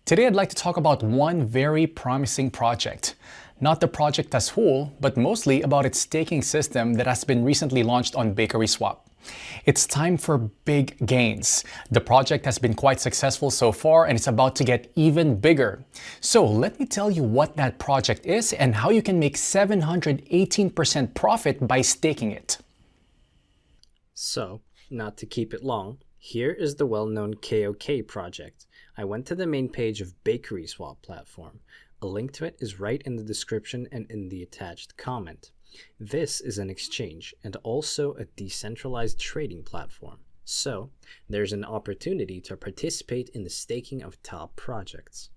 Today I'd like to talk about one very promising project. Not the project as whole, but mostly about its staking system that has been recently launched on BakerySwap. It's time for big gains. The project has been quite successful so far and it's about to get even bigger. So let me tell you what that project is and how you can make 718% profit by staking it. So, not to keep it long, here is the well-known KOK project. I went to the main page of BakerySwap platform. A link to it is right in the description and in the attached comment. This is an exchange and also a decentralized trading platform. So, there's an opportunity to participate in the staking of top projects.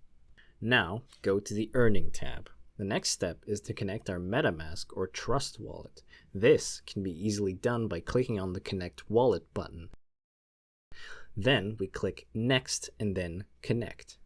Now, go to the Earning tab. The next step is to connect our MetaMask or Trust wallet. This can be easily done by clicking on the Connect Wallet button. Then we click Next and then Connect.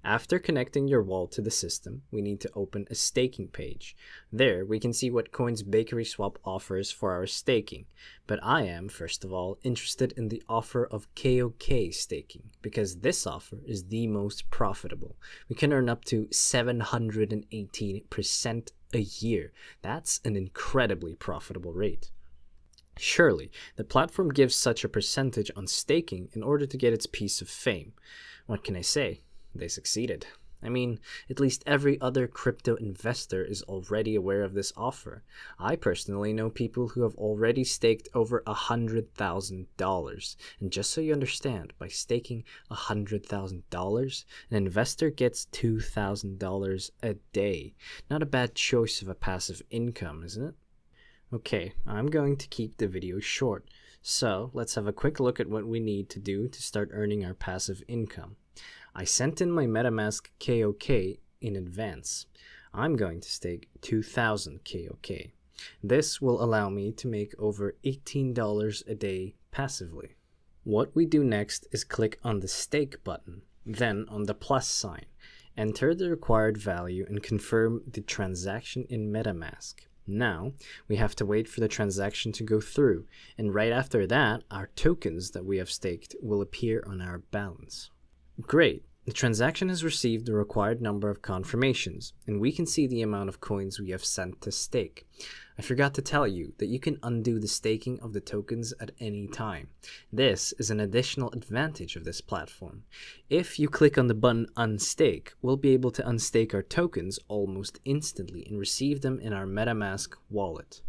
After connecting your wallet to the system, we need to open a staking page. There we can see what coins BakerySwap offers for our staking. But I am, first of all, interested in the offer of KOK staking because this offer is the most profitable. We can earn up to 718% a year. That's an incredibly profitable rate. Surely, the platform gives such a percentage on staking in order to get its piece of fame. What can I say? They succeeded. I mean, at least every other crypto investor is already aware of this offer. I personally know people who have already staked over $100,000. And just so you understand, by staking $100,000, an investor gets $2,000 a day. Not a bad choice of a passive income, isn't it? Okay, I'm going to keep the video short, so let's have a quick look at what we need to do to start earning our passive income. I sent in my MetaMask KOK in advance. I'm going to stake 2,000 KOK. This will allow me to make over $18 a day passively. What we do next is click on the stake button, then on the plus sign. Enter the required value and confirm the transaction in MetaMask. Now, we have to wait for the transaction to go through, and right after that, our tokens that we have staked will appear on our balance. Great! The transaction has received the required number of confirmations, and we can see the amount of coins we have sent to stake. I forgot to tell you that you can undo the staking of the tokens at any time. This is an additional advantage of this platform. If you click on the button Unstake, we'll be able to unstake our tokens almost instantly and receive them in our MetaMask wallet.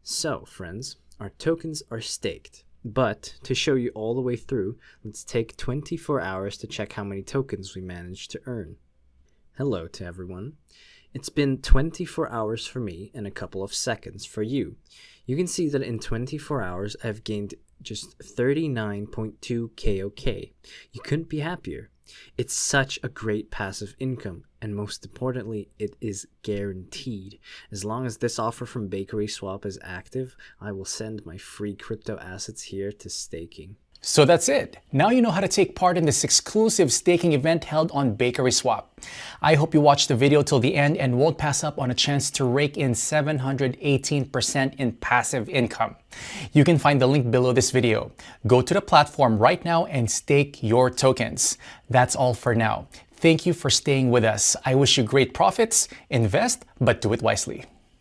So, friends, our tokens are staked. But to show you all the way through, let's take 24 hours to check how many tokens we managed to earn. Hello to everyone. It's been 24 hours for me and a couple of seconds for you. You can see that in 24 hours I've gained just 39.2 KOK. You couldn't be happier. It's such a great passive income, and most importantly, it is guaranteed. As long as this offer from BakerySwap is active, I will send my free crypto assets here to staking. So that's it. Now you know how to take part in this exclusive staking event held on BakerySwap. I hope you watched the video till the end and won't pass up on a chance to rake in 718% in passive income. You can find the link below this video. Go to the platform right now and stake your tokens. That's all for now. Thank you for staying with us. I wish you great profits. Invest, but do it wisely.